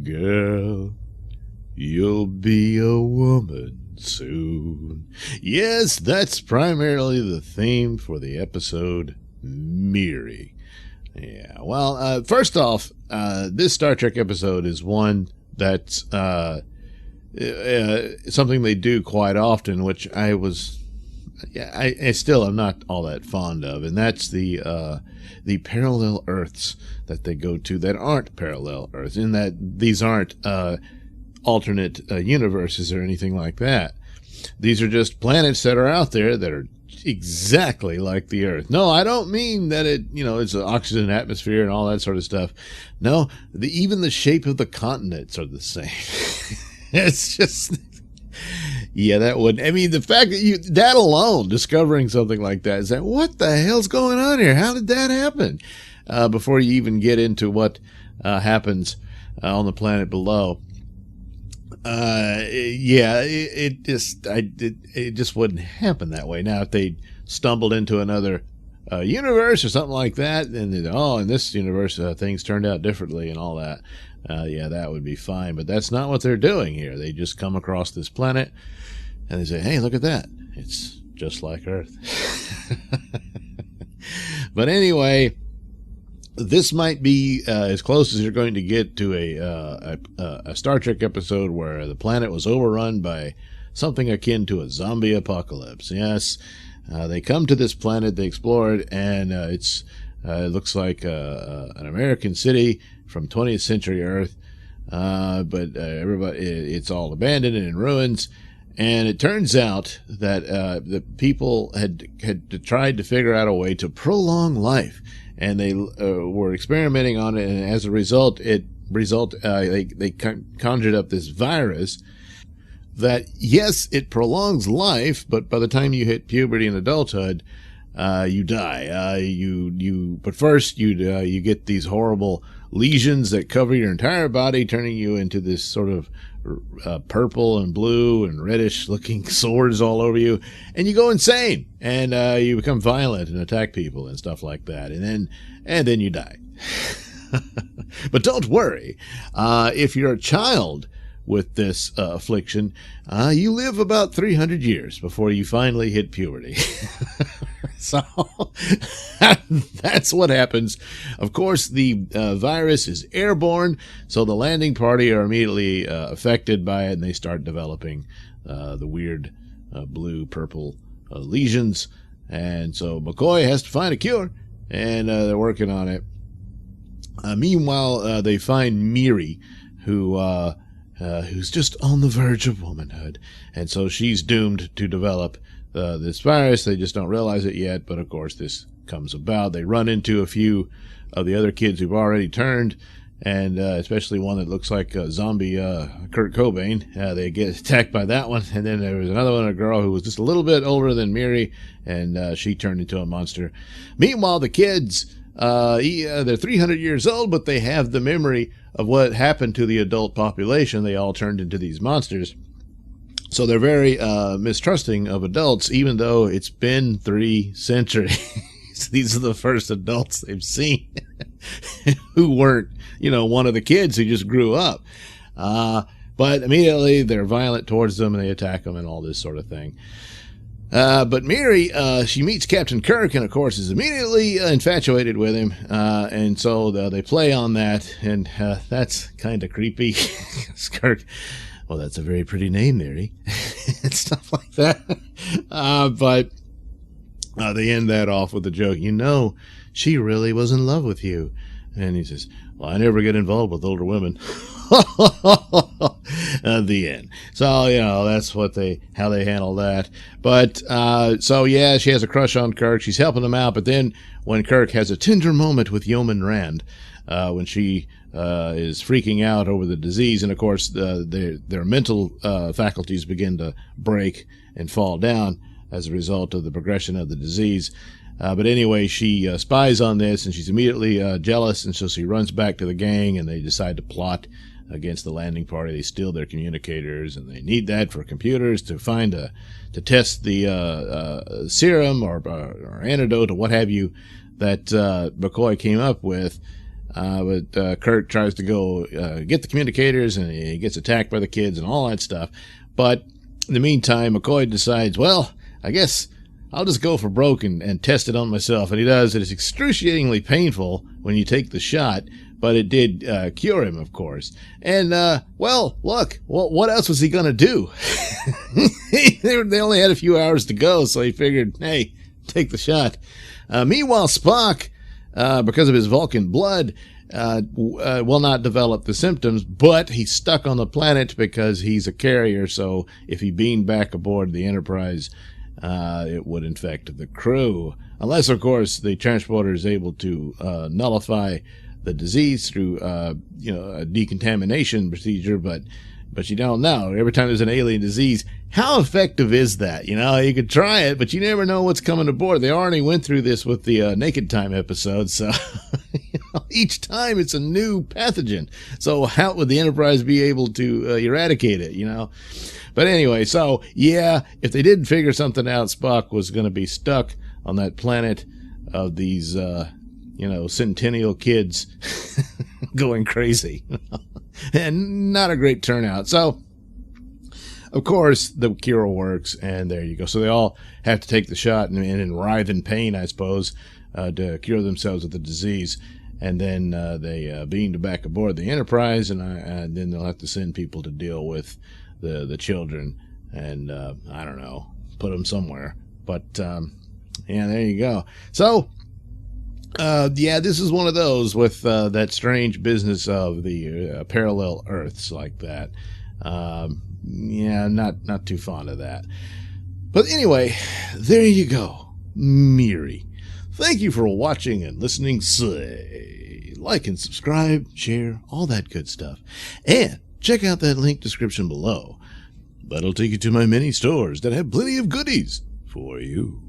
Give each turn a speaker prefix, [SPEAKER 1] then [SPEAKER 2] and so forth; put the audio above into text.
[SPEAKER 1] Girl, you'll be a woman soon. Yes, that's primarily the theme for the episode Miri. Yeah, well, first off, this Star Trek episode is one that's something they do quite often, which I still am not all that fond of, and that's the parallel Earths that they go to that aren't parallel Earths, in that these aren't alternate universes or anything like that. These are just planets that are out there that are exactly like the Earth. No, I don't mean that it's an oxygen atmosphere and all that sort of stuff. No, even the shape of the continents are the same. It's just, yeah, that would. I mean, the fact that alone, discovering something like that, is that what the hell's going on here? How did that happen? Before you even get into what happens on the planet below. It just wouldn't happen that way. Now, if they stumbled into another universe or something like that, and in this universe things turned out differently and all that, that would be fine. But that's not what they're doing here. They just come across this planet and they say, "Hey, look at that! It's just like Earth." But anyway, this might be as close as you're going to get to a Star Trek episode where the planet was overrun by something akin to a zombie apocalypse. Yes, they come to this planet, they explore it, and it looks like an American city from 20th century Earth, but it's all abandoned and in ruins. And it turns out that the people had tried to figure out a way to prolong life. And they were experimenting on it, and as a result, they conjured up this virus that, yes, it prolongs life, but by the time you hit puberty and adulthood, you die. But first you get these horrible lesions that cover your entire body, turning you into this sort of purple and blue and reddish looking sores all over you, and you go insane, and you become violent and attack people and stuff like that, and then you die. But don't worry, if you're a child with this affliction, you live about 300 years before you finally hit puberty. So that's what happens. Of course, the virus is airborne, so the landing party are immediately affected by it, and they start developing the weird blue-purple lesions. And so McCoy has to find a cure, and they're working on it. Meanwhile, they find Miri, who's just on the verge of womanhood, and so she's doomed to develop this virus. They just don't realize it yet, but of course this comes about. They run into a few of the other kids who've already turned, and especially one that looks like a zombie Kurt Cobain. They get attacked by that one, and then there was another one, a girl who was just a little bit older than Miri, and she turned into a monster. Meanwhile, the kids, they're 300 years old, but they have the memory of what happened to the adult population. They all turned into these monsters. So they're very mistrusting of adults, even though it's been 3 centuries. These are the first adults they've seen who weren't, one of the kids who just grew up. But immediately they're violent towards them, and they attack them and all this sort of thing. But Miri, she meets Captain Kirk, and of course is immediately infatuated with him. And so they play on that, and that's kind of creepy. Kirk, well, that's a very pretty name, Miri. And stuff like that. But they end that off with a joke. She really was in love with you. And he says, well, I never get involved with older women. The end. So, that's how they handle that. But, she has a crush on Kirk. She's helping him out. But then when Kirk has a tender moment with Yeoman Rand, when she is freaking out over the disease, and of course their mental faculties begin to break and fall down as a result of the progression of the disease. But anyway, she spies on this, and she's immediately jealous, and so she runs back to the gang, and they decide to plot against the landing party. They steal their communicators, and they need that for computers to to test the serum or antidote or what have you that McCoy came up with. But Kurt tries to go get the communicators, and he gets attacked by the kids and all that stuff. But in the meantime, McCoy decides, well, I guess I'll just go for broke and test it on myself. And he does. It is excruciatingly painful when you take the shot, but it did cure him, of course. And, well, look, what else was he going to do? They only had a few hours to go, so he figured, hey, take the shot. Meanwhile, Spock, because of his Vulcan blood, will not develop the symptoms, but he's stuck on the planet because he's a carrier, so if he beamed back aboard the Enterprise, it would infect the crew. Unless, of course, the transporter is able to nullify the disease through, a decontamination procedure, but you don't know. Every time there's an alien disease, how effective is that? You could try it, but you never know what's coming aboard. They already went through this with the Naked Time episode, so each time it's a new pathogen. So how would the Enterprise be able to eradicate it, But anyway, so, yeah, if they didn't figure something out, Spock was going to be stuck on that planet of these, centennial kids going crazy. And not a great turnout. So, of course, the cure works, and there you go. So they all have to take the shot and writhe in pain, I suppose, to cure themselves of the disease. And then they beamed back aboard the Enterprise, and then they'll have to send people to deal with the children and, I don't know, put them somewhere. But, yeah, there you go. So, this is one of those with that strange business of the parallel Earths like that. Not too fond of that. But anyway, there you go. Miri. Thank you for watching and listening. Say, like and subscribe, share, all that good stuff. And check out that link description below. That'll take you to my many stores that have plenty of goodies for you.